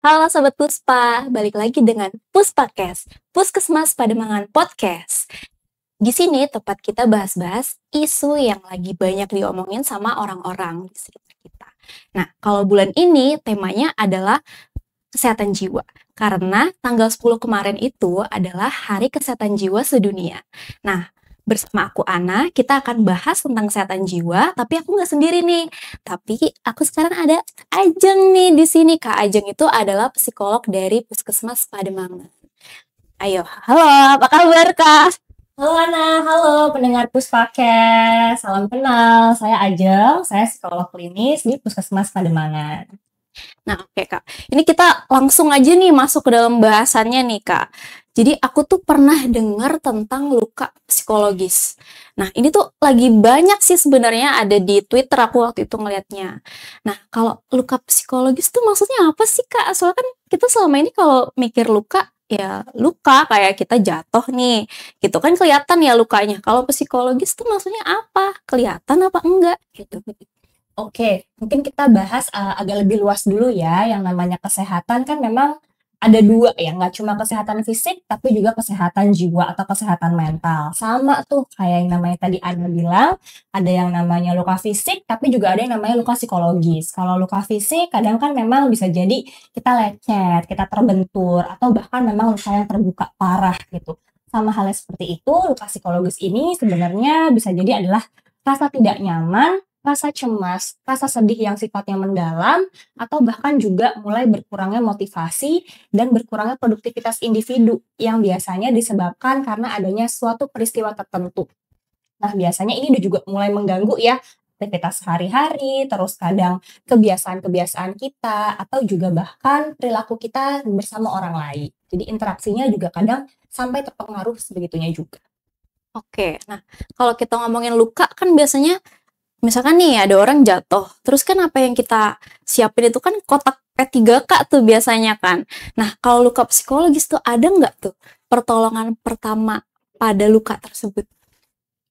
Halo Sobat Puspa, balik lagi dengan Puspakes, Puskesmas Pademangan Podcast. Di sini tempat kita bahas-bahas isu yang lagi banyak diomongin sama orang-orang di sekitar kita. Nah, kalau bulan ini temanya adalah kesehatan jiwa. Karena tanggal 10 kemarin itu adalah Hari Kesehatan Jiwa Sedunia. Nah, bersama aku Ana, kita akan bahas tentang kesehatan jiwa, tapi aku nggak sendiri nih. Tapi aku sekarang ada Ajeng nih di sini. Kak Ajeng itu adalah psikolog dari Puskesmas Pademangan. Ayo, halo, apa kabar Kak? Halo Ana, halo pendengar Puspakes, salam kenal, saya Ajeng, saya psikolog klinis di Puskesmas Pademangan. Nah, oke Kak. Ini kita langsung aja nih masuk ke dalam bahasannya nih Kak. Jadi aku tuh pernah dengar tentang luka psikologis. Nah, ini tuh lagi banyak sih sebenarnya ada di Twitter aku waktu itu ngelihatnya. Nah, kalau luka psikologis tuh maksudnya apa sih Kak? Soalnya kan kita selama ini kalau mikir luka ya luka kayak kita jatuh nih. Gitu kan kelihatan ya lukanya. Kalau psikologis tuh maksudnya apa? Kelihatan apa enggak gitu. Oke, mungkin kita bahas agak lebih luas dulu ya, yang namanya kesehatan kan memang ada dua ya, nggak cuma kesehatan fisik, tapi juga kesehatan jiwa atau kesehatan mental. Sama tuh kayak yang namanya tadi Ana bilang, ada yang namanya luka fisik, tapi juga ada yang namanya luka psikologis. Kalau luka fisik, kadang kan memang bisa jadi kita lecet, kita terbentur, atau bahkan memang luka yang terbuka parah gitu. Sama halnya seperti itu, luka psikologis ini sebenarnya bisa jadi adalah rasa tidak nyaman, rasa cemas, rasa sedih yang sifatnya mendalam, atau bahkan juga mulai berkurangnya motivasi dan berkurangnya produktivitas individu yang biasanya disebabkan karena adanya suatu peristiwa tertentu. Nah, biasanya ini juga mulai mengganggu ya aktivitas sehari-hari, terus kadang kebiasaan-kebiasaan kita, atau juga bahkan perilaku kita bersama orang lain. Jadi interaksinya juga kadang sampai terpengaruh sebegitunya juga. Oke, nah kalau kita ngomongin luka kan biasanya misalkan nih ada orang jatuh, terus kan apa yang kita siapin itu kan kotak P3K tuh biasanya kan. Nah, kalau luka psikologis tuh ada nggak tuh pertolongan pertama pada luka tersebut?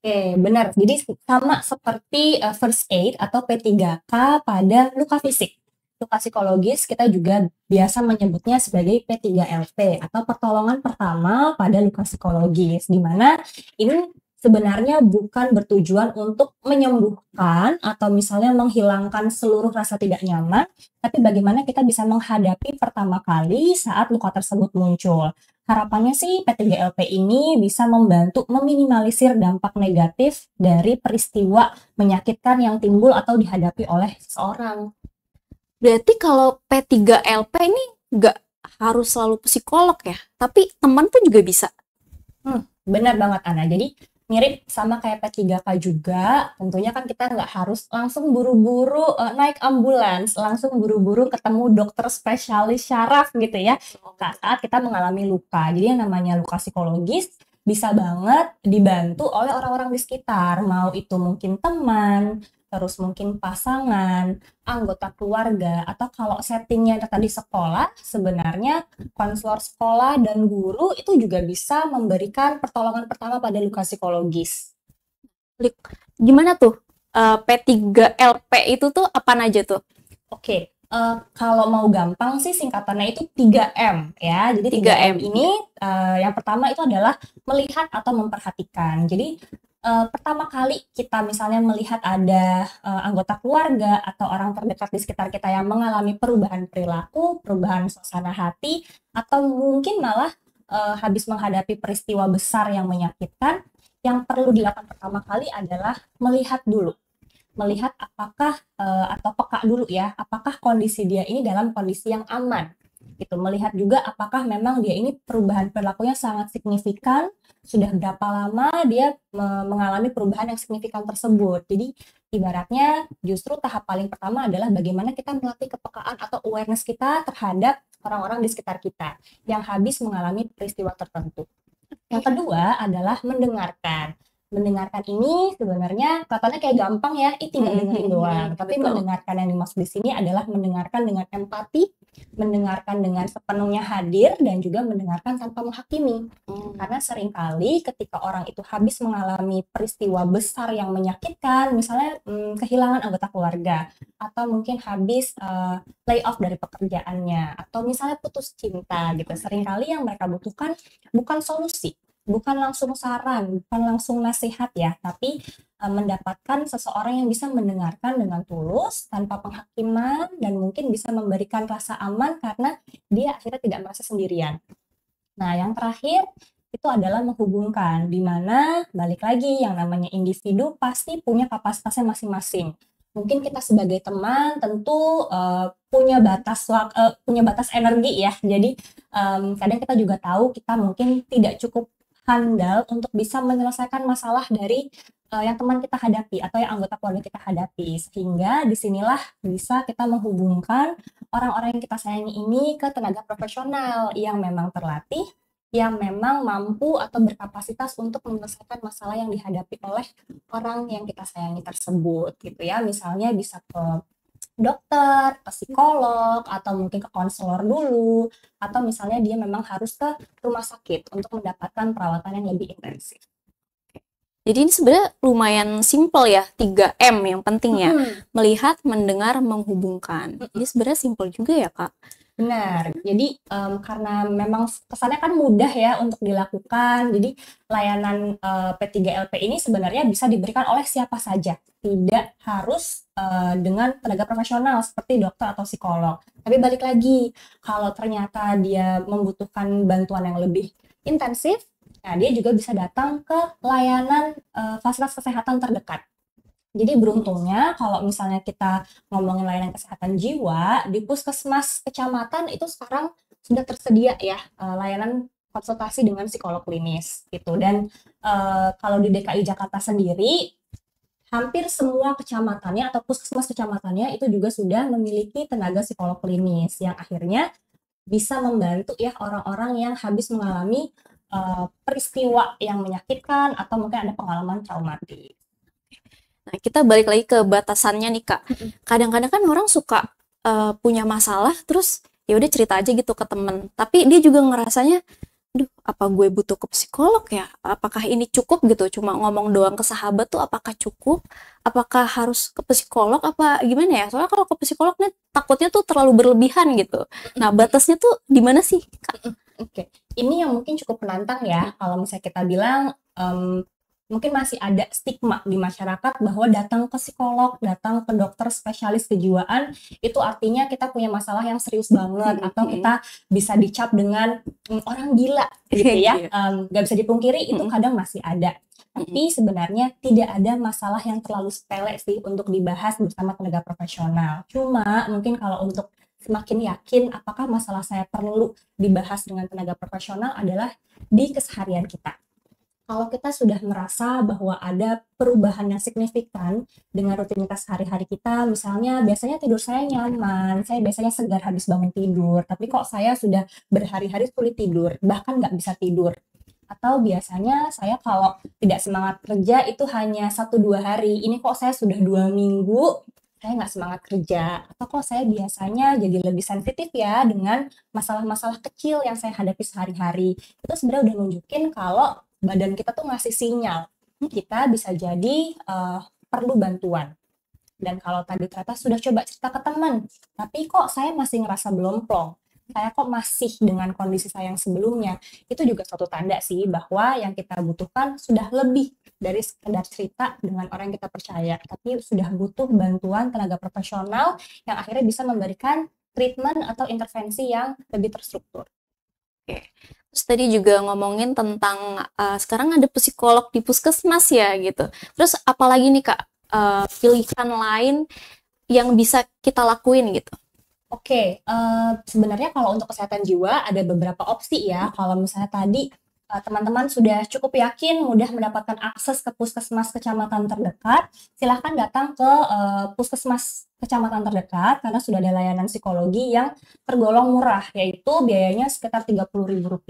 Oke, benar. Jadi sama seperti first aid atau P3K pada luka fisik. Luka psikologis kita juga biasa menyebutnya sebagai P3LP atau pertolongan pertama pada luka psikologis, di mana ini sebenarnya bukan bertujuan untuk menyembuhkan atau misalnya menghilangkan seluruh rasa tidak nyaman, tapi bagaimana kita bisa menghadapi pertama kali saat luka tersebut muncul. Harapannya sih P3LP ini bisa membantu meminimalisir dampak negatif dari peristiwa menyakitkan yang timbul atau dihadapi oleh seseorang. Berarti kalau P3LP ini nggak harus selalu psikolog ya, tapi teman pun juga bisa. Benar banget Ana. Jadi mirip sama kayak P3K juga, tentunya kan kita nggak harus langsung buru-buru naik ambulans, langsung buru-buru ketemu dokter spesialis syaraf gitu ya, saat kita mengalami luka. Jadi yang namanya luka psikologis bisa banget dibantu oleh orang-orang di sekitar, mau itu mungkin teman, terus mungkin pasangan, anggota keluarga, atau kalau settingnya tadi sekolah, sebenarnya konselor sekolah dan guru itu juga bisa memberikan pertolongan pertama pada luka psikologis. Gimana tuh P3LP itu tuh apa aja tuh? Oke, kalau mau gampang sih singkatannya itu 3M ya. Jadi 3M 3M. ini yang pertama itu adalah melihat atau memperhatikan. Jadi pertama kali kita misalnya melihat ada anggota keluarga atau orang terdekat di sekitar kita yang mengalami perubahan perilaku, perubahan suasana hati, atau mungkin malah habis menghadapi peristiwa besar yang menyakitkan, yang perlu dilakukan pertama kali adalah melihat dulu. Melihat apakah atau peka dulu ya, apakah kondisi dia ini dalam kondisi yang aman gitu. Melihat juga apakah memang dia ini perubahan perilakunya sangat signifikan, sudah berapa lama dia mengalami perubahan yang signifikan tersebut. Jadi ibaratnya justru tahap paling pertama adalah bagaimana kita melatih kepekaan atau awareness kita terhadap orang-orang di sekitar kita yang habis mengalami peristiwa tertentu. Yang kedua adalah mendengarkan. Mendengarkan ini sebenarnya katanya kayak gampang ya, tinggal dengerin doang. Tapi Betul. mendengarkan yang dimaksud di sini adalah mendengarkan dengan empati, mendengarkan dengan sepenuhnya hadir dan juga mendengarkan tanpa menghakimi. Karena seringkali ketika orang itu habis mengalami peristiwa besar yang menyakitkan, misalnya kehilangan anggota keluarga, atau mungkin habis layoff dari pekerjaannya, atau misalnya putus cinta gitu. Seringkali yang mereka butuhkan bukan solusi, bukan langsung saran, bukan langsung nasihat ya, tapi mendapatkan seseorang yang bisa mendengarkan dengan tulus, tanpa penghakiman, dan mungkin bisa memberikan rasa aman karena dia akhirnya tidak merasa sendirian. Nah, yang terakhir itu adalah menghubungkan, di mana balik lagi yang namanya individu pasti punya kapasitasnya masing-masing. Mungkin kita sebagai teman tentu punya batas energi ya. Jadi kadang kita juga tahu kita mungkin tidak cukup handal untuk bisa menyelesaikan masalah dari yang teman kita hadapi atau yang anggota keluarga kita hadapi. Sehingga disinilah bisa kita menghubungkan orang-orang yang kita sayangi ini ke tenaga profesional yang memang terlatih, yang memang mampu atau berkapasitas untuk menyelesaikan masalah yang dihadapi oleh orang yang kita sayangi tersebut gitu ya. Misalnya bisa ke dokter, ke psikolog, atau mungkin ke konselor dulu, atau misalnya dia memang harus ke rumah sakit untuk mendapatkan perawatan yang lebih intensif. Jadi ini sebenarnya lumayan simpel ya, 3M yang penting ya. Melihat, mendengar, menghubungkan. Jadi sebenarnya simpel juga ya, Kak. Benar. Jadi karena memang kesannya kan mudah ya untuk dilakukan. Jadi layanan P3LP ini sebenarnya bisa diberikan oleh siapa saja. Tidak harus dengan tenaga profesional seperti dokter atau psikolog. Tapi balik lagi, kalau ternyata dia membutuhkan bantuan yang lebih intensif, nah dia juga bisa datang ke layanan fasilitas kesehatan terdekat. Jadi beruntungnya kalau misalnya kita ngomongin layanan kesehatan jiwa, di puskesmas kecamatan itu sekarang sudah tersedia ya layanan konsultasi dengan psikolog klinis gitu. Dan kalau di DKI Jakarta sendiri, hampir semua kecamatannya atau puskesmas kecamatannya itu juga sudah memiliki tenaga psikolog klinis yang akhirnya bisa membantu ya orang-orang yang habis mengalami peristiwa yang menyakitkan atau mungkin ada pengalaman traumatis. Nah, kita balik lagi ke batasannya nih, Kak. Kadang-kadang kan orang suka punya masalah, terus ya udah cerita aja gitu ke temen. Tapi dia juga ngerasanya, duh, apa gue butuh ke psikolog ya? Apakah ini cukup gitu? Cuma ngomong doang ke sahabat tuh apakah cukup? Apakah harus ke psikolog? Apa gimana ya? Soalnya kalau ke psikolog nih takutnya tuh terlalu berlebihan gitu. Nah, batasnya tuh di mana sih, Kak? Oke, ini yang mungkin cukup menantang ya. Kalau misalnya kita bilang mungkin masih ada stigma di masyarakat bahwa datang ke psikolog, datang ke dokter spesialis kejiwaan itu artinya kita punya masalah yang serius banget atau kita bisa dicap dengan orang gila gitu ya. Gak bisa dipungkiri itu kadang masih ada. Tapi sebenarnya tidak ada masalah yang terlalu sepele sih untuk dibahas bersama tenaga profesional. Cuma mungkin kalau untuk semakin yakin apakah masalah saya perlu dibahas dengan tenaga profesional adalah di keseharian kita. Kalau kita sudah merasa bahwa ada perubahan yang signifikan dengan rutinitas sehari-hari kita, misalnya biasanya tidur saya nyaman, saya biasanya segar habis bangun tidur, tapi kok saya sudah berhari-hari sulit tidur, bahkan nggak bisa tidur. Atau biasanya saya kalau tidak semangat kerja itu hanya 1-2 hari, ini kok saya sudah 2 minggu, saya nggak semangat kerja. Atau kok saya biasanya jadi lebih sensitif ya dengan masalah-masalah kecil yang saya hadapi sehari-hari. Itu sebenarnya udah nunjukin kalau badan kita tuh ngasih sinyal kita bisa jadi perlu bantuan. Dan kalau tadi ternyata sudah coba cerita ke teman, tapi kok saya masih ngerasa belum plong, saya kok masih dengan kondisi saya yang sebelumnya, itu juga suatu tanda sih bahwa yang kita butuhkan sudah lebih dari sekedar cerita dengan orang yang kita percaya, tapi sudah butuh bantuan tenaga profesional yang akhirnya bisa memberikan treatment atau intervensi yang lebih terstruktur. Oke. Terus tadi juga ngomongin tentang sekarang ada psikolog di puskesmas ya gitu. Terus apalagi nih Kak pilihan lain yang bisa kita lakuin gitu? Oke, sebenarnya kalau untuk kesehatan jiwa ada beberapa opsi ya. Kalau misalnya tadi teman-teman sudah cukup yakin mudah mendapatkan akses ke puskesmas kecamatan terdekat, silahkan datang ke puskesmas kecamatan terdekat karena sudah ada layanan psikologi yang tergolong murah, yaitu biayanya sekitar Rp30.000.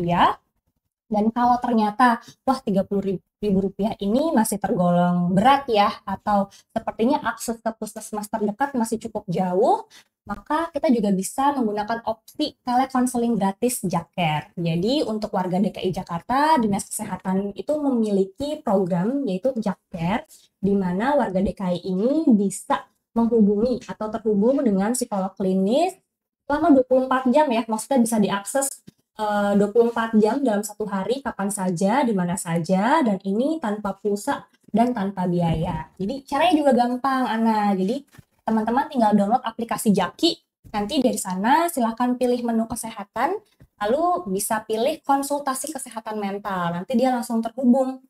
Dan kalau ternyata, wah Rp30.000 ini masih tergolong berat ya, atau sepertinya akses ke puskesmas terdekat masih cukup jauh, maka kita juga bisa menggunakan opsi telekonseling gratis Jaker. Jadi untuk warga DKI Jakarta, Dinas Kesehatan itu memiliki program yaitu Jaker, di mana warga DKI ini bisa menghubungi atau terhubung dengan psikolog klinis selama 24 jam ya, maksudnya bisa diakses 24 jam dalam satu hari, kapan saja, di mana saja, dan ini tanpa pulsa dan tanpa biaya. Jadi caranya juga gampang, Ana. Jadi teman-teman tinggal download aplikasi Jaki, nanti dari sana silahkan pilih menu kesehatan, lalu bisa pilih konsultasi kesehatan mental, nanti dia langsung terhubung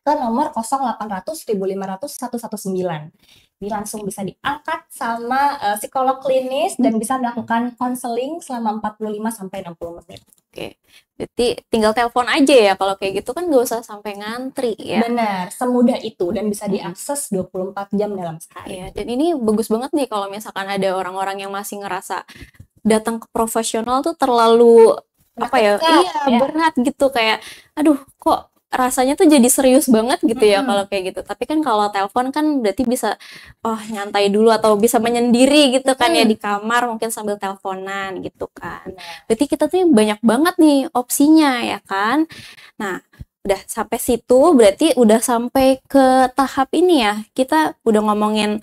ke nomor 0800 1500 119. Jadi langsung bisa diangkat sama psikolog klinis dan bisa melakukan konseling selama 45-60 menit. Oke, berarti tinggal telepon aja ya kalau kayak gitu kan nggak usah sampai ngantri ya. Benar, semudah itu dan bisa diakses 24 jam dalam sehari. Iya, dan ini bagus banget nih kalau misalkan ada orang-orang yang masih ngerasa datang ke profesional tuh terlalu apa ya? Iya, berat gitu kayak aduh kok rasanya tuh jadi serius banget gitu ya kalau kayak gitu. Tapi kan kalau telepon kan berarti bisa nyantai dulu atau bisa menyendiri gitu kan ya di kamar mungkin sambil teleponan gitu kan. Berarti kita tuh banyak banget nih opsinya ya kan. Nah, udah sampai situ berarti udah sampai ke tahap ini ya. Kita udah ngomongin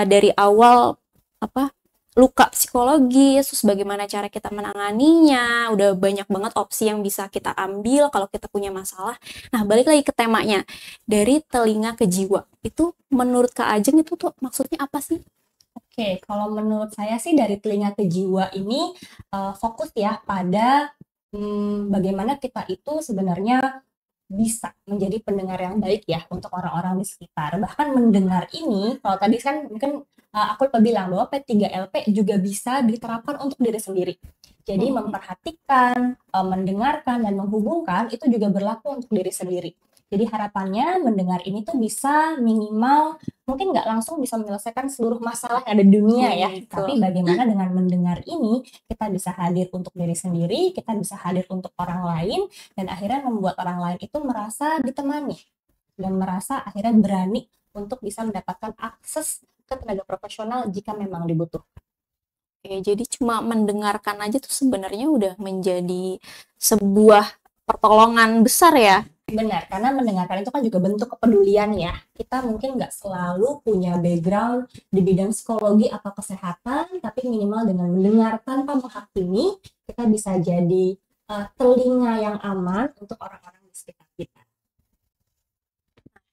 dari awal apa luka psikologis, terus bagaimana cara kita menanganinya, udah banyak banget opsi yang bisa kita ambil kalau kita punya masalah. Nah, balik lagi ke temanya, dari telinga ke jiwa, itu menurut Kak Ajeng itu tuh maksudnya apa sih? Oke, kalau menurut saya sih dari telinga ke jiwa ini fokus ya pada bagaimana kita itu sebenarnya bisa menjadi pendengar yang baik ya untuk orang-orang di sekitar. Bahkan mendengar ini, kalau tadi kan mungkin aku lupa bilang bahwa P3LP juga bisa diterapkan untuk diri sendiri. Jadi memperhatikan, mendengarkan, dan menghubungkan itu juga berlaku untuk diri sendiri. Jadi harapannya mendengar ini tuh bisa minimal, mungkin nggak langsung bisa menyelesaikan seluruh masalah yang ada di dunia ya, tapi bagaimana dengan mendengar ini, kita bisa hadir untuk diri sendiri, kita bisa hadir untuk orang lain, dan akhirnya membuat orang lain itu merasa ditemani, dan merasa akhirnya berani untuk bisa mendapatkan akses ke tenaga profesional jika memang dibutuhkan. Oke, jadi cuma mendengarkan aja tuh sebenarnya udah menjadi sebuah pertolongan besar ya. Benar, karena mendengarkan itu kan juga bentuk kepedulian ya. Kita mungkin nggak selalu punya background di bidang psikologi atau kesehatan, tapi minimal dengan mendengar tanpa menghakimi, kita bisa jadi telinga yang aman untuk orang-orang di sekitar kita.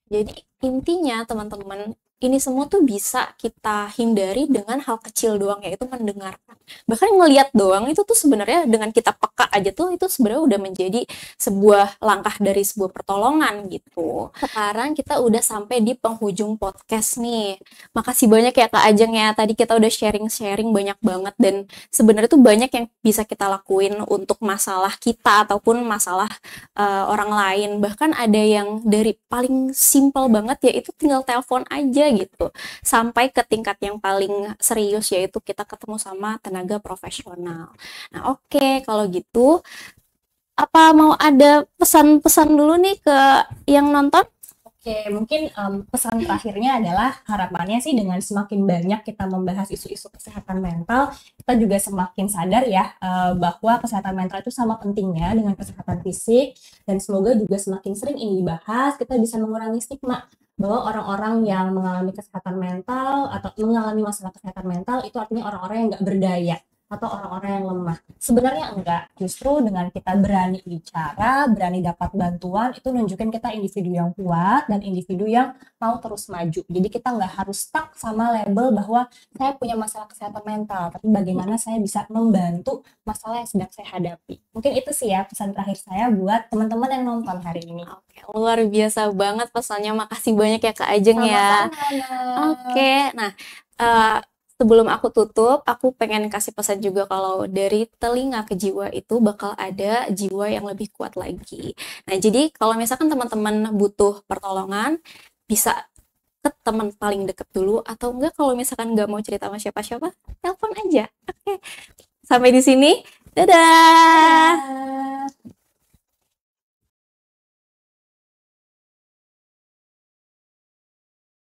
Jadi intinya teman-teman, ini semua tuh bisa kita hindari dengan hal kecil doang, yaitu mendengarkan. Bahkan ngelihat doang itu tuh sebenarnya dengan kita peka aja tuh itu sebenarnya udah menjadi sebuah langkah dari sebuah pertolongan gitu. Sekarang kita udah sampai di penghujung podcast nih. Makasih banyak ya Kak Ajeng ya. Tadi kita udah sharing-sharing banyak banget dan sebenarnya tuh banyak yang bisa kita lakuin untuk masalah kita ataupun masalah orang lain. Bahkan ada yang dari paling simple banget yaitu tinggal telepon aja gitu sampai ke tingkat yang paling serius yaitu kita ketemu sama tenaga profesional. Nah, oke, kalau gitu apa mau ada pesan-pesan dulu nih ke yang nonton? Oke, mungkin pesan terakhirnya adalah harapannya sih dengan semakin banyak kita membahas isu-isu kesehatan mental, kita juga semakin sadar ya bahwa kesehatan mental itu sama pentingnya dengan kesehatan fisik, dan semoga juga semakin sering ini dibahas, kita bisa mengurangi stigma bahwa orang-orang yang mengalami kesehatan mental atau mengalami masalah kesehatan mental itu artinya orang-orang yang nggak berdaya atau orang-orang yang lemah. Sebenarnya enggak, justru dengan kita berani bicara, berani dapat bantuan, itu nunjukin kita individu yang kuat dan individu yang mau terus maju. Jadi kita nggak harus stuck sama label bahwa saya punya masalah kesehatan mental, tapi bagaimana saya bisa membantu masalah yang sedang saya hadapi. Mungkin itu sih ya pesan terakhir saya buat teman-teman yang nonton hari ini. Oke, luar biasa banget pesannya. Makasih banyak ya Kak Ajeng ya. Oke, nah sebelum aku tutup, aku pengen kasih pesan juga kalau dari telinga ke jiwa itu bakal ada jiwa yang lebih kuat lagi. Nah, jadi kalau misalkan teman-teman butuh pertolongan, bisa ke teman paling deket dulu, atau enggak kalau misalkan nggak mau cerita sama siapa-siapa, telepon aja. Oke, sampai di sini. Dadah!